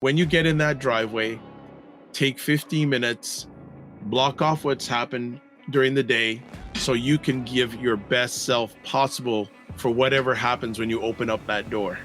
When you get in that driveway, take 15 minutes, block off what's happened during the day so you can give your best self possible for whatever happens when you open up that door.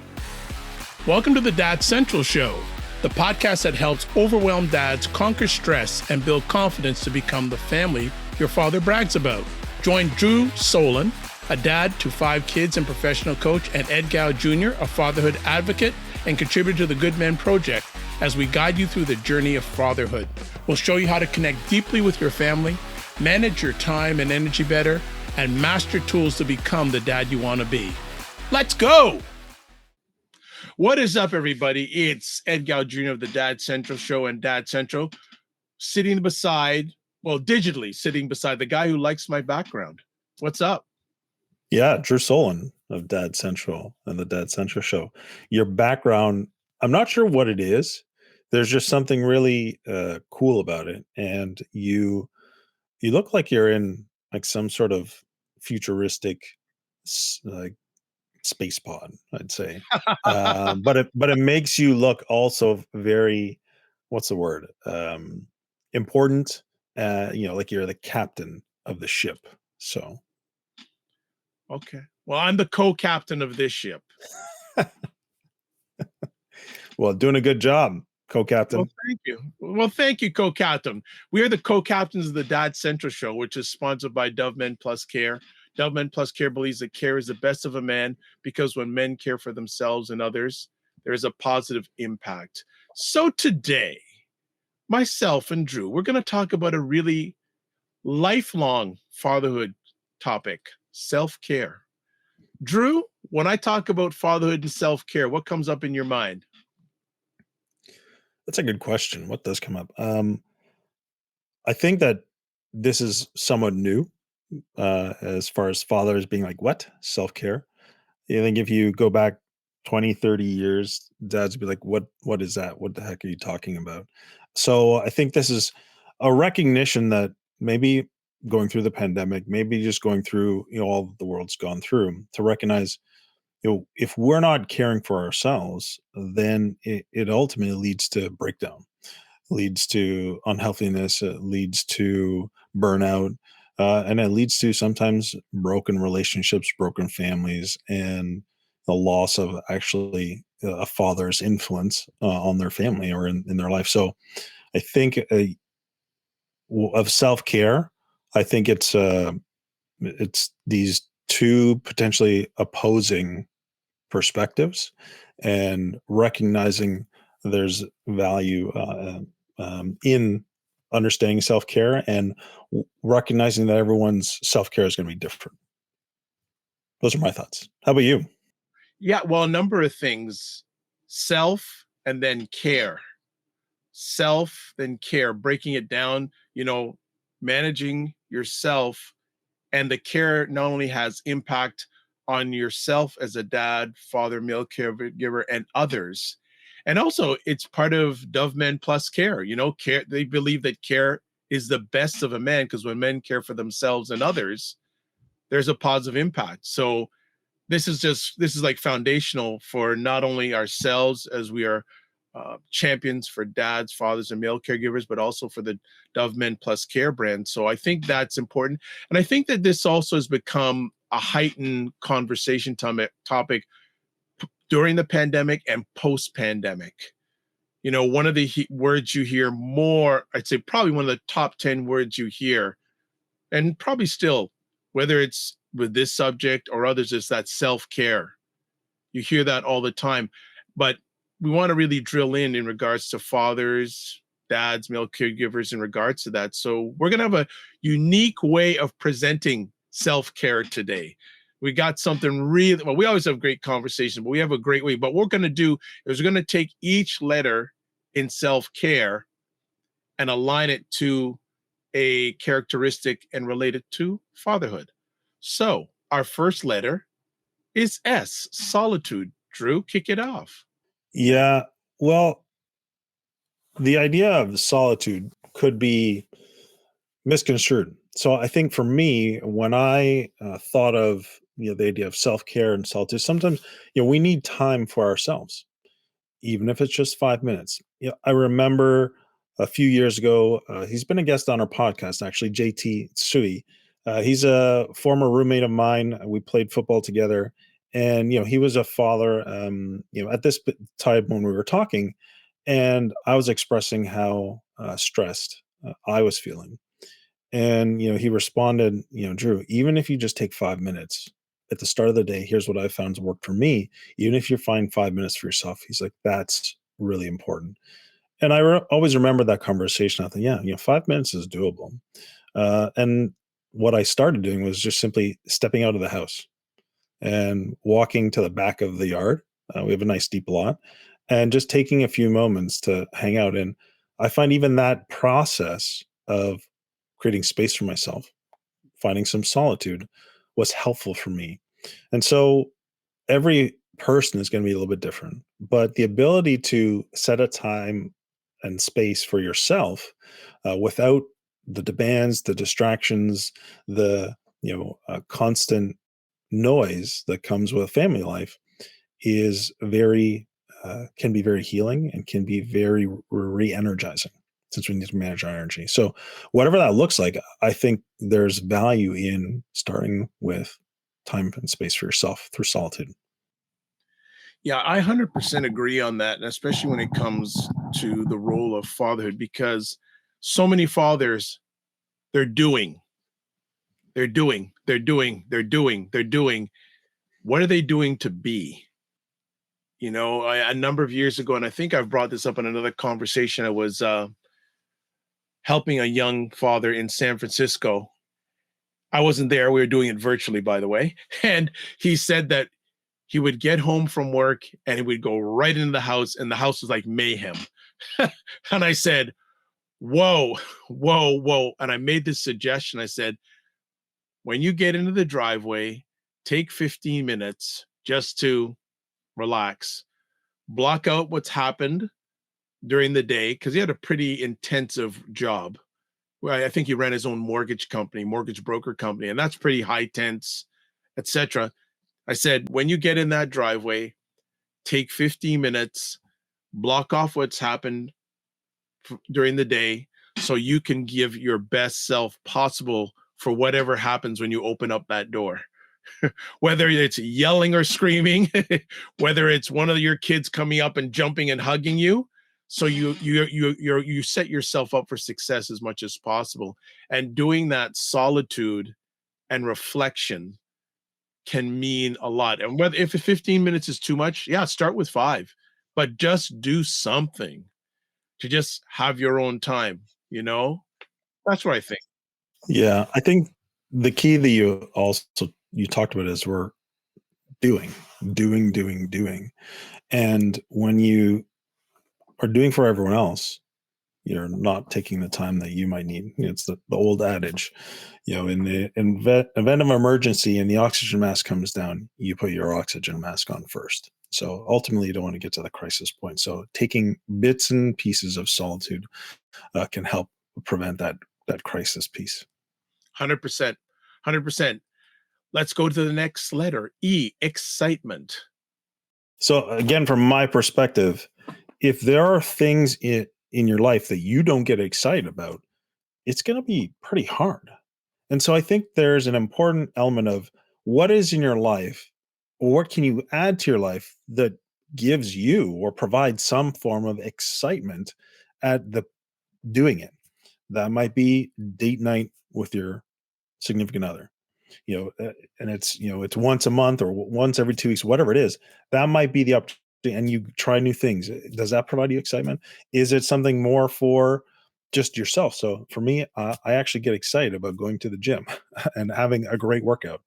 Welcome to the Dad Central Show, the podcast that helps overwhelmed dads conquer stress and build confidence to become the family your father brags about. Join Drew Solon, a dad to 5 kids and professional coach, and Ed Gow Jr., a fatherhood advocate and contributor to the Good Men Project, as we guide you through the journey of fatherhood. We'll show you how to connect deeply with your family, manage your time and energy better, and master tools to become the dad you want to be. Let's go! What is up, everybody? It's Ed Gow Jr. of the Dad Central Show and Dad Central, digitally sitting beside the guy who likes my background. What's up? Yeah, Drew Solon of Dad Central and the Dad Central Show. Your background, I'm not sure what it is. There's just something really cool about it, and you look like you're in like some sort of futuristic like space pod, I'd say. But it makes you look also very, what's the word? Important. Like you're the captain of the ship. So. Okay. Well, I'm the co-captain of this ship. Well, doing a good job, co-captain. Well, thank you. Well, thank you, co-captain. We are the co-captains of the Dad Central Show, which is sponsored by Dove Men Plus Care. Dove Men Plus Care believes that care is the best of a man because when men care for themselves and others, there is a positive impact. So today, myself and Drew, we're going to talk about a really lifelong fatherhood topic, self-care. Drew, when I talk about fatherhood and self-care, what comes up in your mind? That's a good question. What does come up? I think that this is somewhat new as far as fathers being like, what? Self-care? I think if you go back 20, 30 years, dads would be like, what is that? What the heck are you talking about? So I think this is a recognition that maybe going through the pandemic, maybe just going through, all the world's gone through, to recognize, if we're not caring for ourselves, then it ultimately leads to breakdown, leads to unhealthiness, it leads to burnout, and it leads to sometimes broken relationships, broken families, and the loss of actually a father's influence on their family or in their life. So I think of self-care, I think it's these two potentially opposing perspectives, and recognizing there's value in understanding self-care, and recognizing that everyone's self-care is going to be different. Those are my thoughts. How about you? Yeah, well, a number of things. Self and then care. Self, then care, breaking it down, managing yourself, and the care not only has impact on yourself as a dad, father, male caregiver, and others. And also it's part of Dove Men Plus Care. Care, they believe that care is the best of a man because when men care for themselves and others, there's a positive impact. So this is like foundational for not only ourselves as we are champions for dads, fathers, and male caregivers, but also for the Dove Men Plus Care brand. So I think that's important. And I think that this also has become a heightened conversation topic during the pandemic and post-pandemic. One of the words you hear more, I'd say probably one of the top 10 words you hear, and probably still, whether it's with this subject or others, is that self-care. You hear that all the time, but we want to really drill in regards to fathers, dads, male caregivers in regards to that. So we're going to have a unique way of presenting self-care today. We got something really, well, we always have great conversation, but we have a great way. But what we're going to do is we're going to take each letter in self-care and align it to a characteristic and relate it to fatherhood. So our first letter is S, solitude. Drew, kick it off. Yeah, well, the idea of solitude could be misconstrued. So I think for me, when I thought of the idea of self-care and solitude, sometimes we need time for ourselves. even if it's just 5 minutes. I remember a few years ago, he's been a guest on our podcast, actually, JT Sui. He's a former roommate of mine. We played football together. And, he was a father, at this time when we were talking, and I was expressing how stressed I was feeling. And, he responded, Drew, even if you just take 5 minutes at the start of the day, here's what I found to work for me. Even if you find 5 minutes for yourself, he's like, that's really important. And I always remember that conversation. I thought, yeah, 5 minutes is doable. And what I started doing was just simply stepping out of the house and walking to the back of the yard. We have a nice deep lot, and just taking a few moments to hang out. And I find even that process of creating space for myself, finding some solitude, was helpful for me. And so every person is going to be a little bit different, but the ability to set a time and space for yourself without the demands, the distractions, the constant noise that comes with family life is very can be very healing and can be very re-energizing, since we need to manage our energy. So whatever that looks like, I think there's value in starting with time and space for yourself through solitude. Yeah, I 100% agree on that, and especially when it comes to the role of fatherhood, because so many fathers, they're doing, they're doing. What are they doing to be? A number of years ago, and I think I've brought this up in another conversation, I was helping a young father in San Francisco. I wasn't there. We were doing it virtually, by the way. And he said that he would get home from work and he would go right into the house, and the house was like mayhem. And I said, whoa, whoa, whoa. And I made this suggestion. I said, when you get into the driveway, take 15 minutes just to relax, block out what's happened during the day, because he had a pretty intensive job. Well, I think he ran his own mortgage broker company, and that's pretty high tense, etc. I said, when you get in that driveway, take 15 minutes, block off what's happened during the day so you can give your best self possible for whatever happens when you open up that door. Whether it's yelling or screaming, whether it's one of your kids coming up and jumping and hugging you. So you set yourself up for success as much as possible. And doing that solitude and reflection can mean a lot. And whether if 15 minutes is too much, yeah, start with 5, but just do something to just have your own time, you know? That's what I think. Yeah, I think the key that you talked about is we're doing, doing. And when you are doing for everyone else, you're not taking the time that you might need. It's the old adage, in the event of emergency and the oxygen mask comes down, you put your oxygen mask on first. So ultimately, you don't want to get to the crisis point. So taking bits and pieces of solitude can help prevent that crisis piece. 100%. 100%. Let's go to the next letter, E, excitement. So again, from my perspective, if there are things in your life that you don't get excited about, it's going to be pretty hard. And so I think there's an important element of what is in your life, or what can you add to your life that gives you or provides some form of excitement at the doing it. That might be date night with your significant other, and it's once a month or once every 2 weeks, whatever it is. That might be the opportunity, and you try new things. Does that provide you excitement? Is it something more for just yourself? So for me, I actually get excited about going to the gym and having a great workout.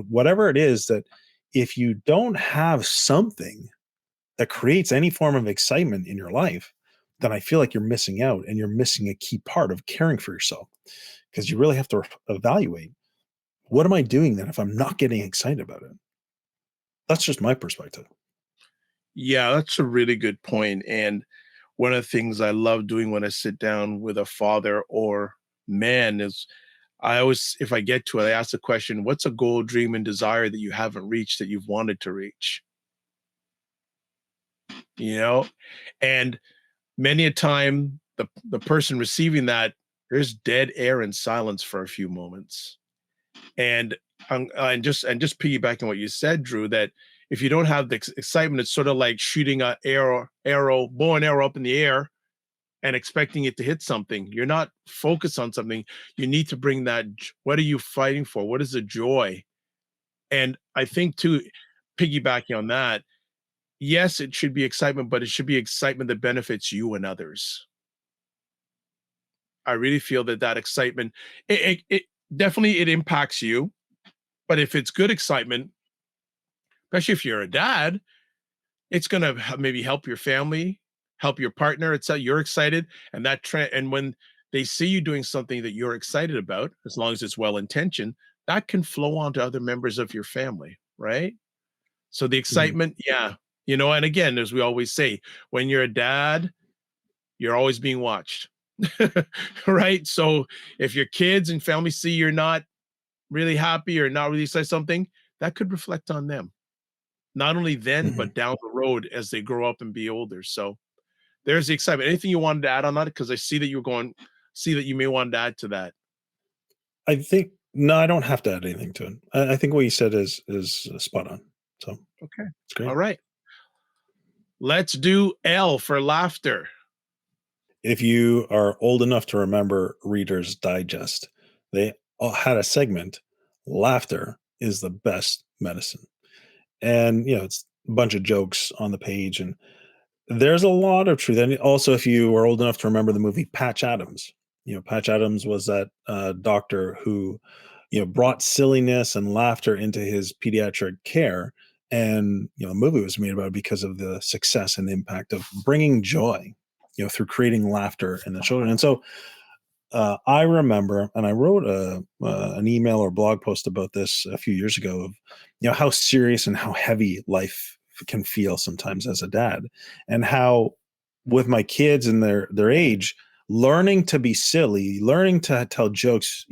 Whatever it is, that if you don't have something that creates any form of excitement in your life, then I feel like you're missing out, and you're missing a key part of caring for yourself, because you really have to evaluate, what am I doing then if I'm not getting excited about it? That's just my perspective. Yeah, that's a really good point. And one of the things I love doing when I sit down with a father or man is I always, if I get to it, I ask the question, what's a goal, dream, and desire that you haven't reached that you've wanted to reach? you know, and many a time the person receiving that, there's dead air and silence for a few moments. And and just piggybacking what you said, Drew, that if you don't have the excitement, it's sort of like shooting a bow and arrow up in the air and expecting it to hit something. You're not focused on something. You need to bring that. What are you fighting for? What is the joy? And I think too, piggybacking on that, yes, it should be excitement, but it should be excitement that benefits you and others. I really feel that that excitement, it definitely it impacts you, but if it's good excitement, especially if you're a dad, it's gonna maybe help your family, help your partner. It's you're excited, and that trend. And when they see you doing something that you're excited about, as long as it's well intentioned, that can flow on to other members of your family, right? So the Mhm. excitement, yeah, and again, as we always say, when you're a dad, you're always being watched, right? So if your kids and family see you're not really happy or not really say something, that could reflect on them. Not only then, Mhm. but down the road as they grow up and be older. So there's the excitement. Anything you wanted to add on that? Because I see that see that you may want to add to that. I think no, I don't have to add anything to it. I think what you said is spot on. So Okay. it's great. All right. Let's do L for laughter. If you are old enough to remember Reader's Digest, they all had a segment. Laughter is the best medicine, and it's a bunch of jokes on the page, and there's a lot of truth. And also, if you are old enough to remember the movie Patch Adams, Patch Adams was that doctor who, brought silliness and laughter into his pediatric care. And, a movie was made about it because of the success and impact of bringing joy, through creating laughter in the children. And so I remember, and I wrote an email or blog post about this a few years ago of, how serious and how heavy life can feel sometimes as a dad, and how with my kids and their age, learning to be silly, learning to tell jokes,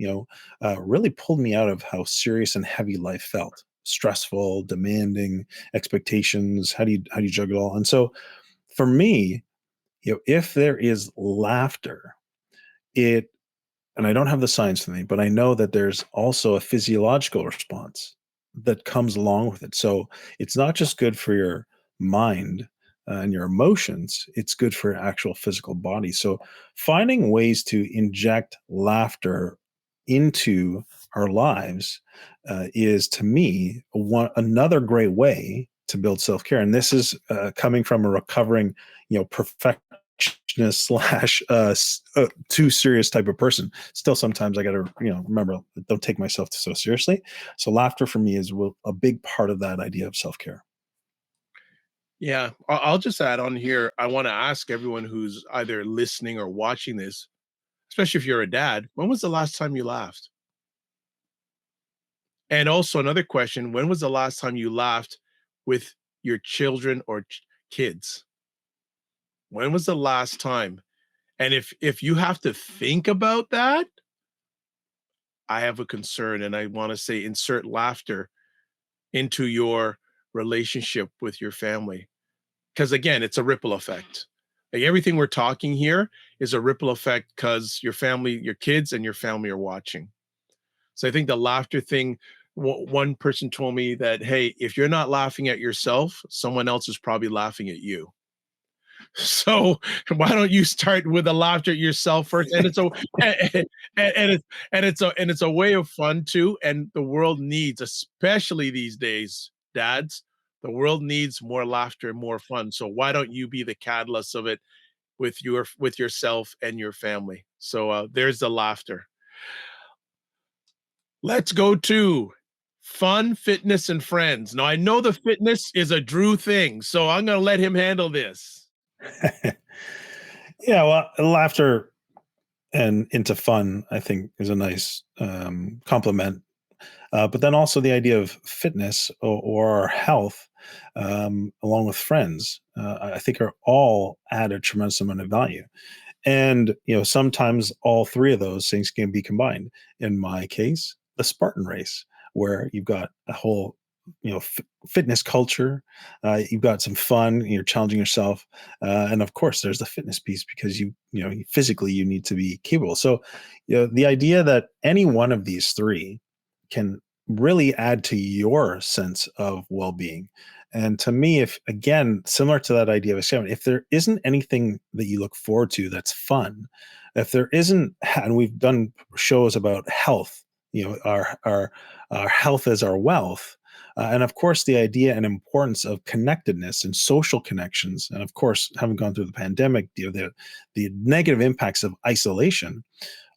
really pulled me out of how serious and heavy life felt, stressful, demanding, expectations. How do you juggle it all? And so, for me, if there is laughter, it and I don't have the science with me, but I know that there's also a physiological response that comes along with it. So it's not just good for your mind and your emotions, it's good for your actual physical body. So finding ways to inject laughter into our lives is, to me, another great way to build self-care. And this is coming from a recovering, perfectionist slash too serious type of person. Still, sometimes I got to, remember, don't take myself so seriously. So laughter for me is a big part of that idea of self-care. Yeah, I'll just add on here. I want to ask everyone who's either listening or watching this, especially if you're a dad, when was the last time you laughed? And also another question, when was the last time you laughed with your children or kids? When was the last time? And if you have to think about that, I have a concern and I want to say insert laughter into your relationship with your family. Because again, it's a ripple effect. Like everything we're talking here is a ripple effect because your family, your kids and your family are watching. So I think the laughter thing, one person told me that, hey, if you're not laughing at yourself, someone else is probably laughing at you. So why don't you start with the laughter at yourself first? And it's a and it's a way of fun too. And the world needs, especially these days, dads, the world needs more laughter and more fun. So why don't you be the catalyst of it with yourself and your family? So there's the laughter. Let's go to fun, fitness, and friends. Now I know the fitness is a Drew thing, so I'm gonna let him handle this. Yeah, well, laughter and into fun, I think, is a nice complement. But then also the idea of fitness or our health, along with friends, I think are all add a tremendous amount of value. And sometimes all three of those things can be combined. In my case, the Spartan race, where you've got a whole fitness culture. You've got some fun. You're challenging yourself, and of course, there's the fitness piece because physically you need to be capable. So, the idea that any one of these three can really add to your sense of well-being. And to me, if again, similar to that idea of excitement, if there isn't anything that you look forward to that's fun, if there isn't, and we've done shows about health, our health as our wealth, and of course, the idea and importance of connectedness and social connections, and of course, having gone through the pandemic, the negative impacts of isolation.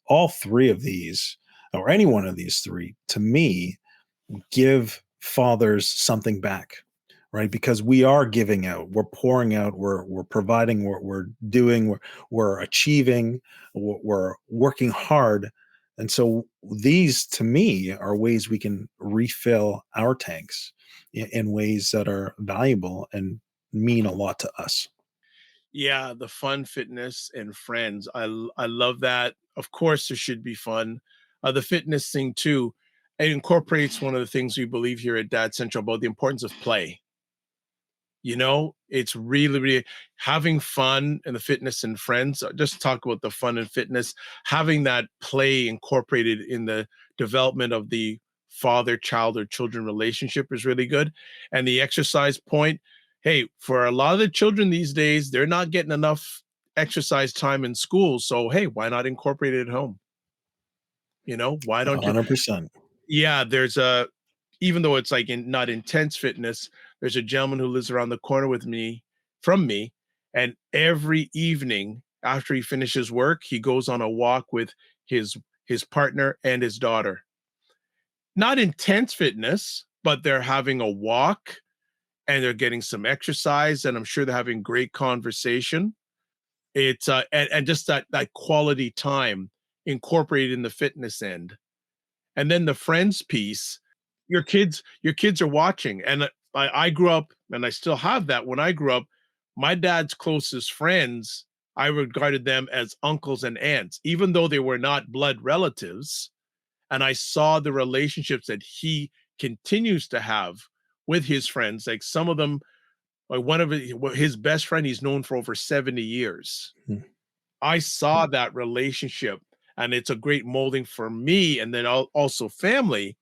All three of these, or any one of these three, to me, give fathers something back, right? Because we are giving out, we're pouring out, we're providing, we're doing, we're achieving, we're working hard. And so these to me are ways we can refill our tanks in ways that are valuable and mean a lot to us. Yeah, the fun, fitness, and friends. I love that. Of course, there should be fun. The fitness thing too. It incorporates one of the things we believe here at Dad Central about the importance of play. It's really, really having fun and the fitness and friends. Just talk about the fun and fitness, having that play incorporated in the development of the father child or children relationship is really good. And the exercise point, hey, for a lot of the children these days, they're not getting enough exercise time in school. So, hey, why not incorporate it at home? Why don't you? 100%. Yeah, even though it's like not intense fitness, there's a gentleman who lives around the corner from me, and every evening after he finishes work, he goes on a walk with his his partner and his daughter. Not intense fitness, but they're having a walk and they're getting some exercise, and I'm sure they're having great conversation. It's and just that quality time incorporated in the fitness end. And then the friends piece, your kids are watching. And I grew up, and I still have that. When I grew up, my dad's closest friends, I regarded them as uncles and aunts, even though they were not blood relatives. And I saw the relationships that he continues to have with his friends. Like some of them, like one of his best friend, he's known for over 70 years. Hmm. I saw that relationship, and it's a great molding for me, and then also family,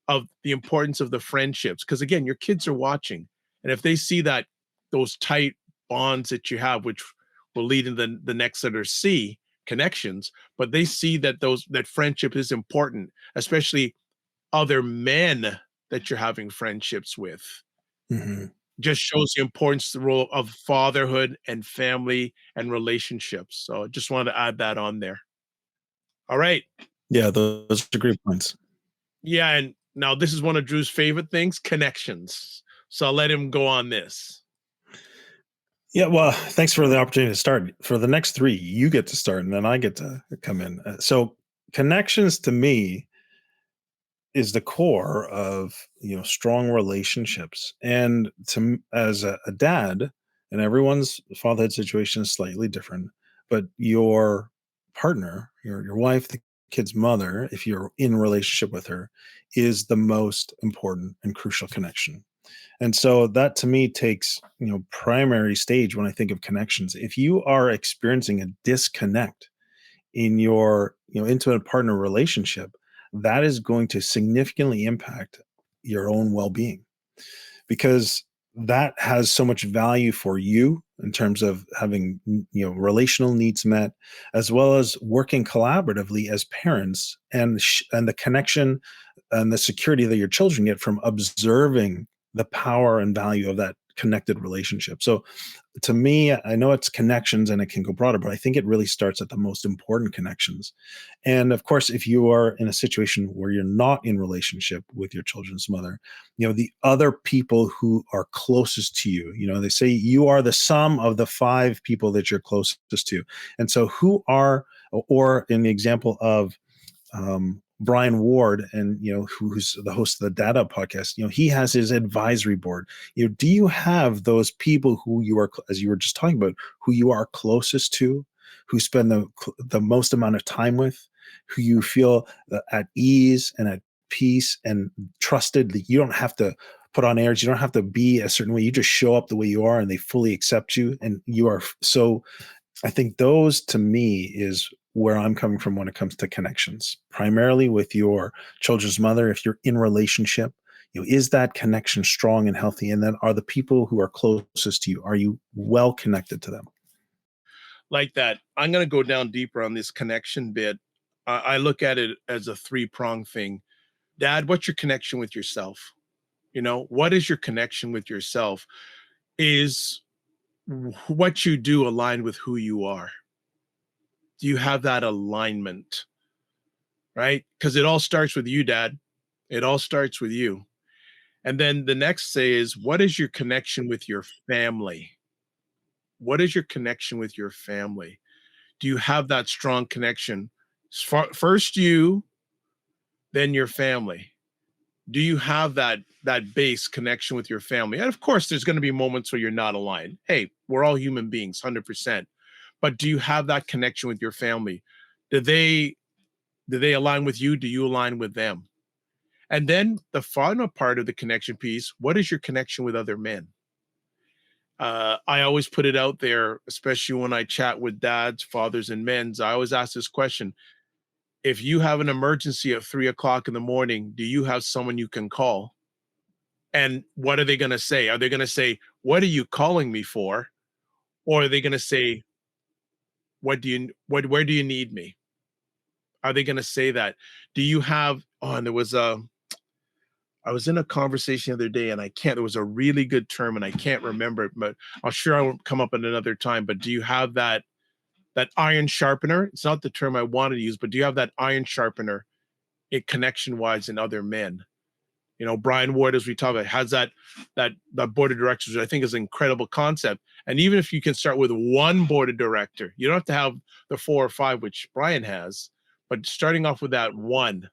of the importance of the friendships. Because again, your kids are watching, and if they see that those tight bonds that you have, which will lead in the next letter C, connections, but they see that friendship is important, especially other men that you're having friendships with. Mhm. Just shows the importance, the role of fatherhood and family and relationships. So just wanted to add that on there. All right. Yeah, those are great points. Yeah, and now this is one of Drew's favorite things, connections. So I'll let him go on this. Yeah, well, thanks for the opportunity to start. For the next 3, you get to start, and then I get to come in. So connections to me is the core of, strong relationships. And as a dad, and everyone's fatherhood situation is slightly different, but your partner, your wife, the kid's mother, if you're in relationship with her, is the most important and crucial connection. And so that to me takes, primary stage when I think of connections. If you are experiencing a disconnect in your, intimate partner relationship, that is going to significantly impact your own well-being, because that has so much value for you in terms of having, relational needs met, as well as working collaboratively as parents, and the connection and the security that your children get from observing the power and value of that connected relationship. So to me, I know it's connections and it can go broader, but I think it really starts at the most important connections. And of course, if you are in a situation where you're not in relationship with your children's mother, the other people who are closest to you, they say you are the sum of the 5 people that you're closest to. And so or in the example of Brian Ward, and who's the host of the Data podcast, he has his advisory board. Do you have those people who you are, as you were just talking about, who you are closest to, who spend the most amount of time with, who you feel at ease and at peace and trusted, that you don't have to put on airs. You don't have to be a certain way. You just show up the way you are, and they fully accept you. And you are so. I think those to me is where I'm coming from when it comes to connections, primarily with your children's mother. If you're in relationship, is that connection strong and healthy? And then are the people who are closest to you, are you well connected to them? Like that. I'm going to go down deeper on this connection bit. I look at it as a three-pronged thing. Dad, what's your connection with yourself? What is your connection with yourself? Is what you do aligned with who you are? Do you have that alignment? Right? Because it all starts with you, Dad. It all starts with you. And then the next say is, what is your connection with your family? What is your connection with your family? Do you have that strong connection? First you, then your family. Do you have that base connection with your family? And of course, there's going to be moments where you're not aligned. Hey, we're all human beings, 100%. But do you have that connection with your family? Do they align with you? Do you align with them? And then the final part of the connection piece, what is your connection with other men? I always put it out there, especially when I chat with dads, fathers, and men's. I always ask this question: if you have an emergency at 3 o'clock in the morning, do you have someone you can call? And what are they going to say? Are they going to say, "What are you calling me for?" Or are they going to say, where do you need me? Are they going to say that? Do you have? Oh, and I was in a conversation the other day, and there was a really good term, and I can't remember it, but I'm sure I won't come up at another time. But do you have that iron sharpener? It's not the term I wanted to use, but do you have that iron sharpener, connection wise, in other men? Brian Ward, as we talk about, has that board of directors, which I think is an incredible concept. And even if you can start with one board of director, you don't have to have the 4 or 5, which Brian has, but starting off with that one,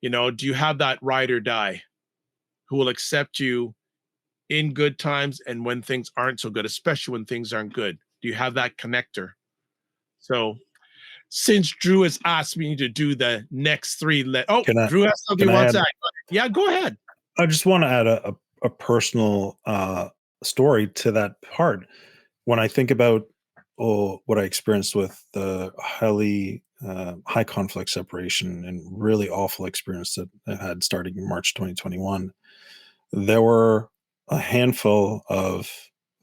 do you have that ride or die who will accept you in good times and when things aren't so good, especially when things aren't good? Do you have that connector? So since Drew has asked me to do the next three, Can I Drew has something can he I wants add? to add. Yeah, go ahead. I just want to add a personal story to that part. When I think about what I experienced with the high conflict separation and really awful experience that I had starting in March 2021, there were a handful of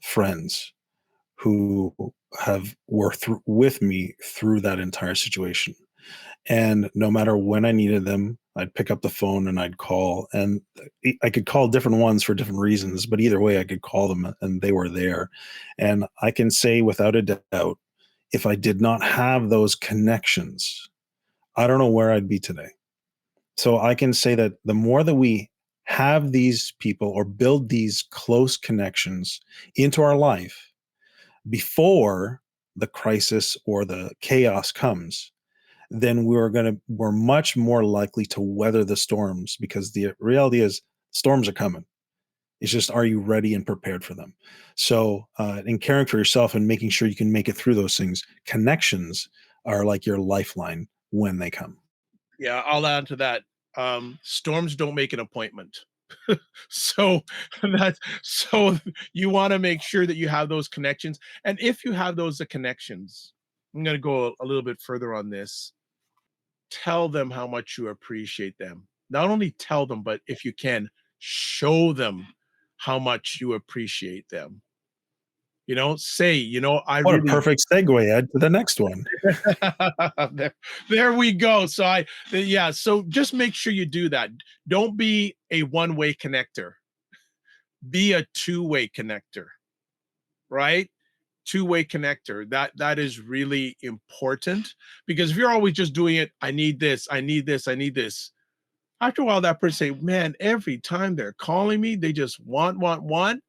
friends who have were with me through that entire situation. And no matter when I needed them, I'd pick up the phone and I'd call. And I could call different ones for different reasons, but either way, I could call them and they were there. And I can say without a doubt, if I did not have those connections, I don't know where I'd be today. So I can say that the more that we have these people or build these close connections into our life before the crisis or the chaos comes, then we're much more likely to weather the storms, because the reality is storms are coming. It's just, are you ready and prepared for them? So in caring for yourself and making sure you can make it through those things, connections are like your lifeline when they come. Yeah, I'll add to that. Storms don't make an appointment. So so you want to make sure that you have those connections. And if you have those connections, I'm going to go a little bit further on this. Tell them how much you appreciate them. Not only tell them, but if you can, show them how much you appreciate them. Say, I What a really perfect segue, Ed, to the next one. there, there we go. Yeah. So just make sure you do that. Don't be a one-way connector. Be a two-way connector, right? Two-way connector. That is really important, because if you're always just doing it, I need this, I need this, I need this. After a while, that person say, man, every time they're calling me, they just want.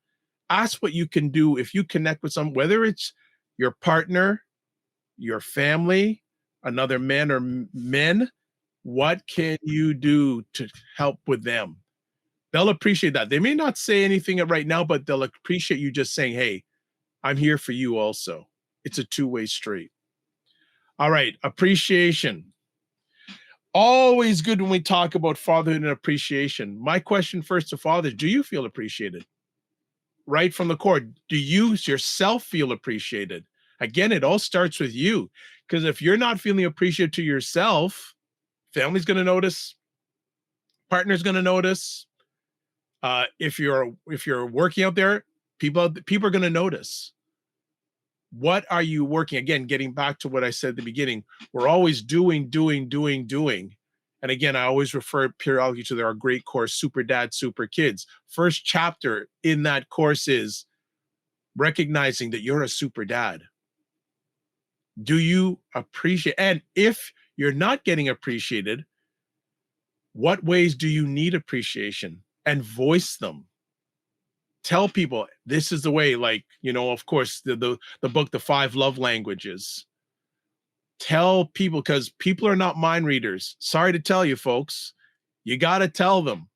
Ask what you can do if you connect with some, whether it's your partner, your family, another man or men. What can you do to help with them? They'll appreciate that. They may not say anything right now, but they'll appreciate you just saying, hey, I'm here for you also. It's a two-way street. All right. Appreciation. Always good when we talk about fatherhood and appreciation. My question first to fathers, do you feel appreciated? Right from the core, do you yourself feel appreciated? Again, it all starts with you. Because if you're not feeling appreciated to yourself, family's going to notice, partner's going to notice. If you're working out there, people are going to notice. What are you working? Again, getting back to what I said at the beginning, we're always doing, doing, doing, doing. And again, I always refer periodically to our great course, Super Dad, Super Kids. First chapter in that course is recognizing that you're a super dad. Do you appreciate? And if you're not getting appreciated, what ways do you need appreciation? And voice them. Tell people this is the way, like, of course, the book, The Five Love Languages. Tell people, because people are not mind readers. Sorry to tell you, folks. You got to tell them.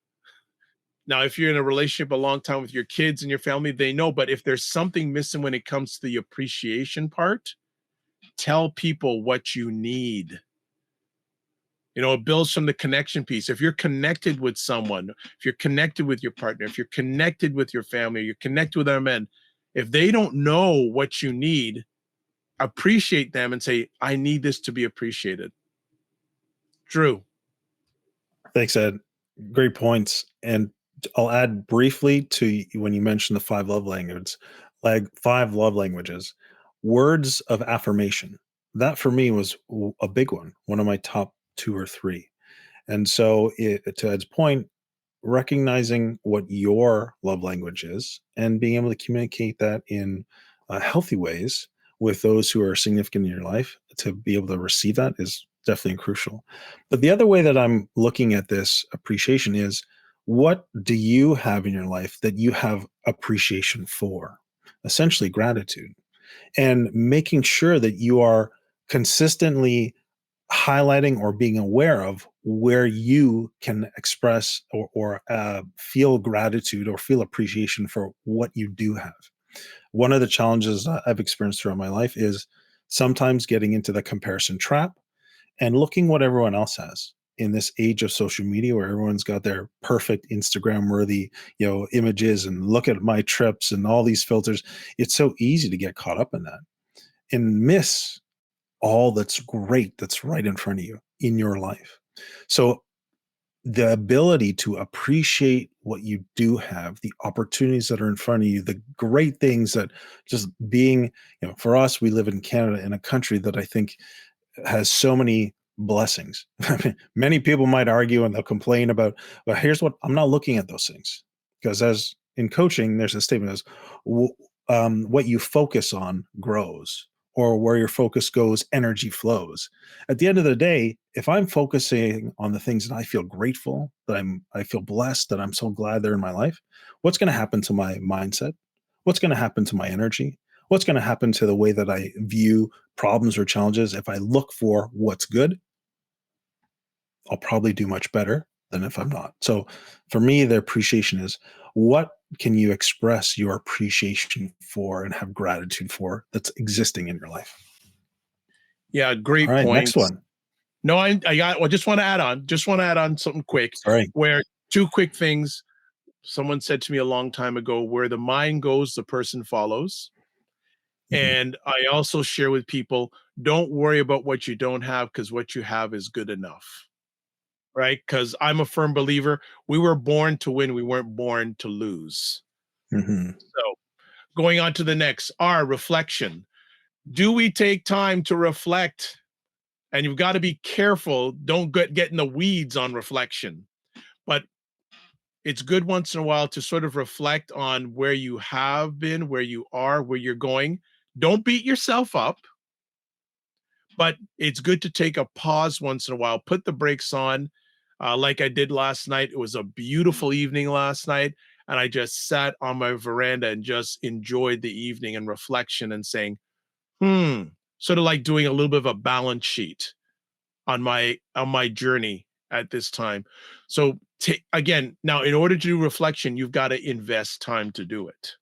Now, if you're in a relationship a long time with your kids and your family, they know. But if there's something missing when it comes to the appreciation part, tell people what you need. It builds from the connection piece. If you're connected with someone, if you're connected with your partner, if you're connected with your family, you're connected with other men, if they don't know what you need, appreciate them and say, I need this to be appreciated. Drew. Thanks, Ed. Great points. And I'll add briefly to when you mentioned the five love languages, words of affirmation. That for me was a big one of my top two or three. And so, to Ed's point, recognizing what your love language is and being able to communicate that in healthy ways with those who are significant in your life to be able to receive that is definitely crucial. But the other way that I'm looking at this appreciation is, what do you have in your life that you have appreciation for? Essentially, gratitude, and making sure that you are consistently highlighting or being aware of where you can express or feel gratitude or feel appreciation for what you do have. One of the challenges I've experienced throughout my life is sometimes getting into the comparison trap and looking what everyone else has in this age of social media, where everyone's got their perfect Instagram worthy images, and look at my trips and all these filters. It's so easy to get caught up in that and miss all that's great that's right in front of you in your life. So the ability to appreciate what you do have, the opportunities that are in front of you, the great things that just being, for us, we live in Canada, in a country that I think has so many blessings. Many people might argue and they'll complain about, but here's what I'm not looking at those things, because as in coaching, there's a statement as what you focus on grows, or where your focus goes, energy flows. At the end of the day, if I'm focusing on the things that I feel grateful, that I feel blessed, that I'm so glad they're in my life, what's going to happen to my mindset? What's going to happen to my energy? What's going to happen to the way that I view problems or challenges? If I look for what's good, I'll probably do much better than if I'm not. So for me, the appreciation is, what can you express your appreciation for and have gratitude for that's existing in your life? Yeah, All great right, next points. one. No, well, just want to add on something quick, Sorry. where two quick things. Someone said to me a long time ago, where the mind goes, the person follows. Mhm. And I also share with people, don't worry about what you don't have, because what you have is good enough. Right? Because I'm a firm believer, we were born to win, we weren't born to lose. Mhm. So going on to the next, R, reflection. Do we take time to reflect? And you've got to be careful. Don't get in the weeds on reflection. But it's good once in a while to sort of reflect on where you have been, where you are, where you're going. Don't beat yourself up, but it's good to take a pause once in a while, put the brakes on, like I did last night. It was a beautiful evening last night, and I just sat on my veranda and just enjoyed the evening and reflection and saying, sort of like doing a little bit of a balance sheet on my journey at this time. So again, now in order to do reflection, you've got to invest time to do it.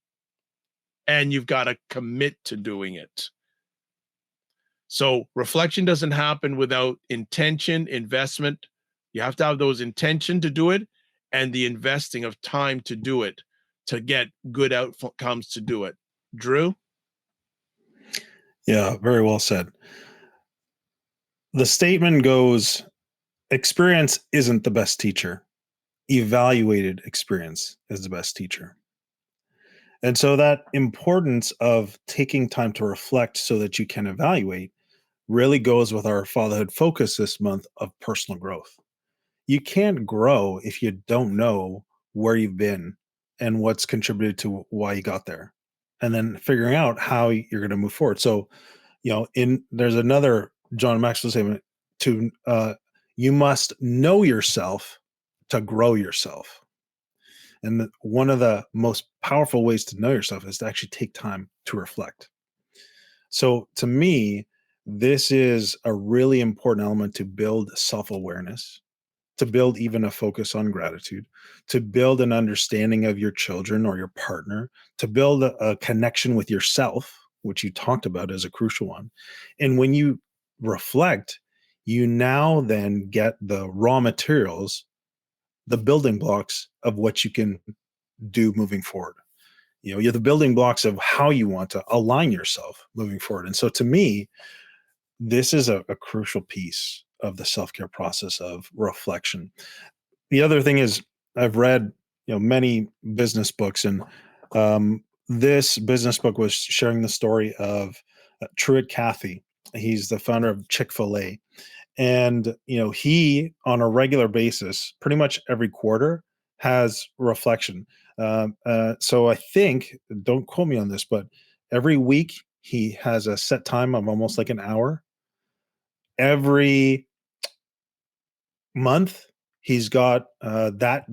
And you've got to commit to doing it. So reflection doesn't happen without intention, investment. You have to have those intention to do it and the investing of time to do it, to get good outcomes to do it. Drew? Yeah, very well said. The statement goes, experience isn't the best teacher. Evaluated experience is the best teacher. And so that importance of taking time to reflect so that you can evaluate really goes with our fatherhood focus this month of personal growth. You can't grow if you don't know where you've been and what's contributed to why you got there. And then figuring out how you're going to move forward. So, in there's another John Maxwell statement to you must know yourself to grow yourself. And one of the most powerful ways to know yourself is to actually take time to reflect. So to me, this is a really important element to build self awareness, to build even a focus on gratitude, to build an understanding of your children or your partner, to build a connection with yourself, which you talked about as a crucial one. And when you reflect, you now then get the raw materials, the building blocks of what you can do moving forward. You're the building blocks of how you want to align yourself moving forward. And so to me, this is a crucial piece of the self-care process of reflection. The other thing is I've read, many business books, and this business book was sharing the story of Truett Cathy. He's the founder of Chick-fil-A. And he on a regular basis, pretty much every quarter, has reflection. So I think, don't quote me on this, but every week he has a set time of almost like an hour. Every month he's got that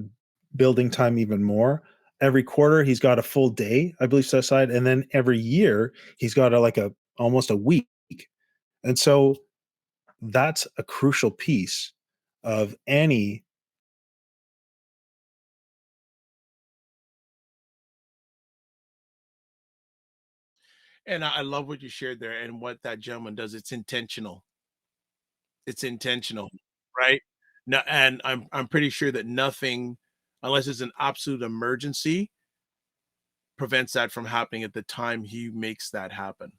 building time even more. Every quarter he's got a full day, I believe, set aside, and then every year he's got like a almost a week. And so that's a crucial piece of any. And I love what you shared there and what that gentleman does. It's intentional. It's intentional, right? No, and I'm pretty sure that nothing, unless it's an absolute emergency, prevents that from happening at the time he makes that happen.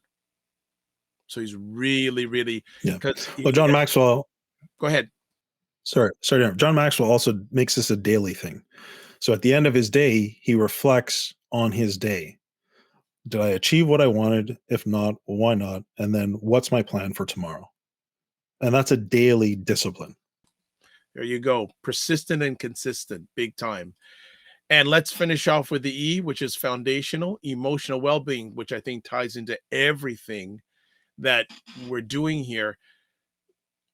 So he's really, really, Yeah. because Well, John Maxwell, go ahead. sorry, John Maxwell also makes this a daily thing. So at the end of his day, he reflects on his day. Did I achieve what I wanted? If not, why not? And then what's my plan for tomorrow? And that's a daily discipline. There you go. Persistent and consistent, big time. And let's finish off with the E, which is foundational, emotional well being, which I think ties into everything that we're doing here.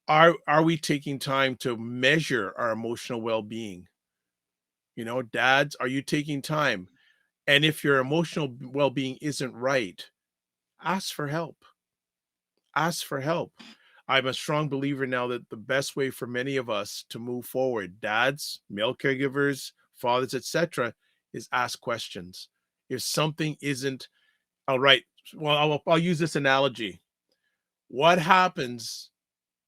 Are we taking time to measure our emotional well being? Dads, are you taking time? And if your emotional well being isn't right, ask for help. Ask for help. I'm a strong believer now that the best way for many of us to move forward, dads, male caregivers, fathers, etc., is ask questions. If something isn't all right, well, I'll use this analogy. What happens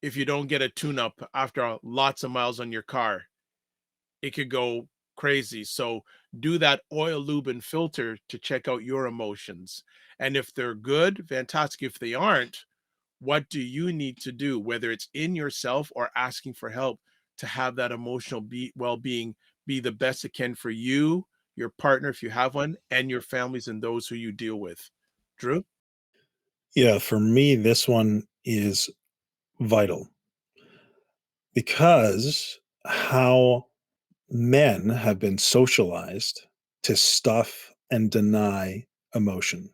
if you don't get a tune-up after lots of miles on your car? It could go crazy. So do that oil, lube, and filter to check out your emotions. And if they're good, fantastic. If they aren't, what do you need to do, whether it's in yourself or asking for help, to have that emotional well-being be the best it can for you, your partner, if you have one, and your families and those who you deal with? Drew? Yeah, for me, this one is vital because how men have been socialized to stuff and deny emotion.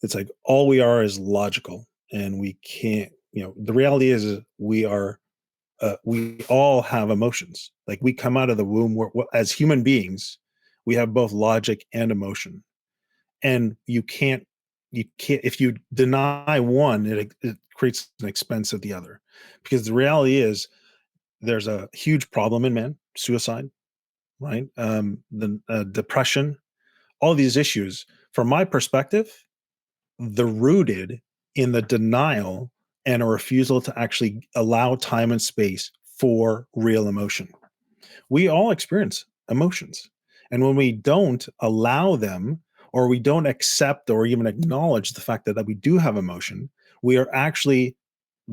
It's like all we are is logical, and we can't. The reality is we all have emotions. Like we come out of the womb as human beings, we have both logic and emotion, and you can't if you deny one, it creates an expense of the other, because the reality is there's a huge problem in men: suicide, right? The depression, all these issues. From my perspective, they're rooted in the denial and a refusal to actually allow time and space for real emotion. We all experience emotions. And when we don't allow them, or we don't accept or even acknowledge the fact that we do have emotion, we are actually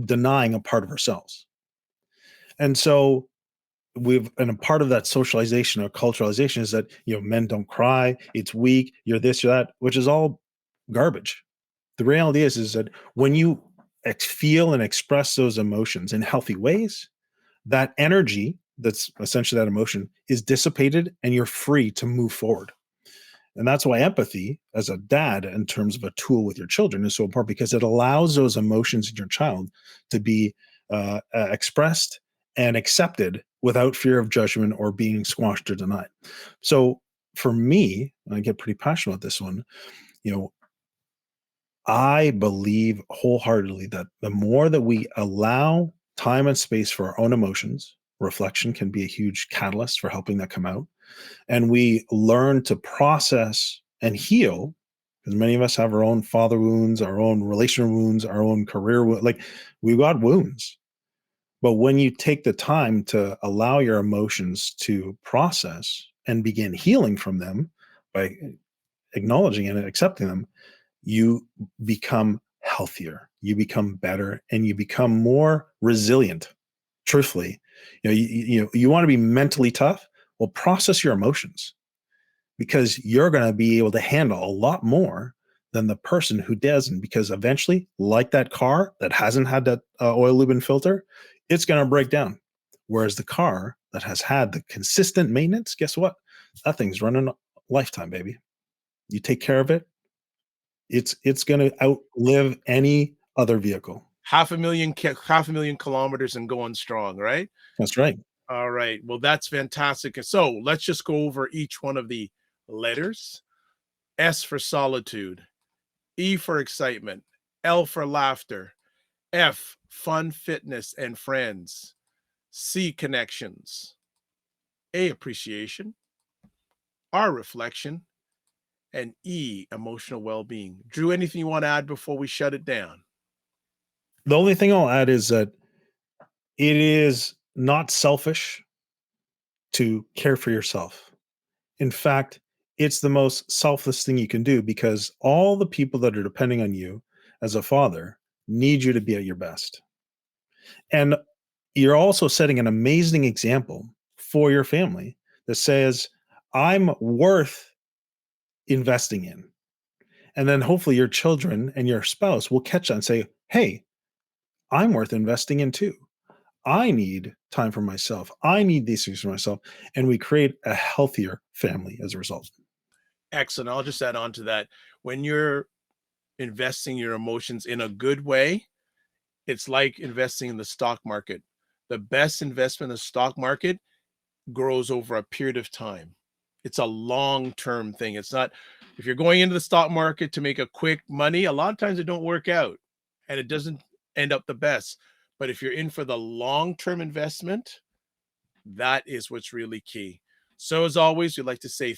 denying a part of ourselves. And so and a part of that socialization or culturalization is that, men don't cry, it's weak, you're this, you're that, which is all garbage. The reality is that when you feel and express those emotions in healthy ways, that energy, that's essentially that emotion, is dissipated and you're free to move forward. And that's why empathy as a dad, in terms of a tool with your children, is so important, because it allows those emotions in your child to be expressed and accepted without fear of judgment or being squashed or denied. So for me, and I get pretty passionate about this one, I believe wholeheartedly that the more that we allow time and space for our own emotions, reflection can be a huge catalyst for helping that come out. And we learn to process and heal, because many of us have our own father wounds, our own relational wounds, our own career wounds. Like, we've got wounds. But when you take the time to allow your emotions to process and begin healing from them by acknowledging and accepting them, you become healthier, you become better, and you become more resilient. Truthfully, you want to be mentally tough. Well, process your emotions, because you're going to be able to handle a lot more than the person who doesn't. Because eventually, like that car that hasn't had that oil, lube, and filter, it's going to break down. Whereas the car that has had the consistent maintenance, guess what? That thing's running a lifetime, baby. You take care of it, it's going to outlive any other vehicle. Half a million kilometers and going strong, right? That's right. All right. Well, that's fantastic. So let's just go over each one of the letters. S for solitude, E for excitement, L for laughter, F, fun, fitness, and friends, C, connections, A, appreciation, R, reflection, and E, emotional well-being. Drew, anything you want to add before we shut it down? The only thing I'll add is that it is not selfish to care for yourself. In fact, it's the most selfless thing you can do, because all the people that are depending on you as a father need you to be at your best. And you're also setting an amazing example for your family that says, I'm worth investing in. And then hopefully your children and your spouse will catch that and say, hey, I'm worth investing in too. I need time for myself. I need these things for myself. And we create a healthier family as a result. Excellent. I'll just add on to that. When you're investing your emotions in a good way, it's like investing in the stock market. The best investment in the stock market grows over a period of time. It's a long-term thing. It's not, if you're going into the stock market to make a quick money, a lot of times it don't work out and it doesn't end up the best. But if you're in for the long-term investment, that is what's really key. So as always, we'd like to say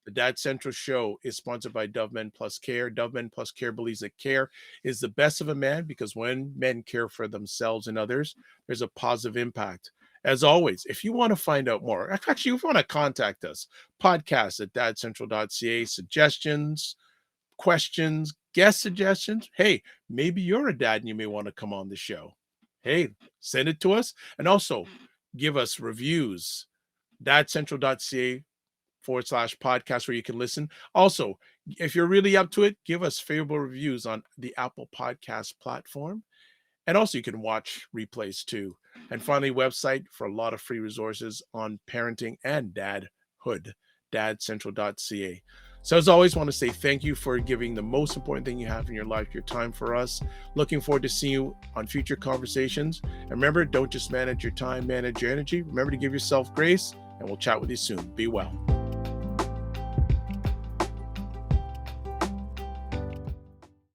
the Dad Central Show is sponsored by Dove Men Plus Care. Dove Men Plus Care believes that care is the best of a man, because when men care for themselves and others, there's a positive impact. As always, if you want to find out more, actually, if you want to contact us, podcast at dadcentral.ca, suggestions, questions, guest suggestions. Hey, maybe you're a dad and you may want to come on the show. Hey, send it to us. And also give us reviews, dadcentral.ca/podcast, where you can listen. Also, if you're really up to it, give us favorable reviews on the Apple Podcast platform. And also, you can watch replays too. And finally, website for a lot of free resources on parenting and dadhood, dadcentral.ca. So as always, I want to say thank you for giving the most important thing you have in your life, your time, for us. Looking forward to seeing you on future conversations. And remember, don't just manage your time, manage your energy. Remember to give yourself grace, and we'll chat with you soon. Be well.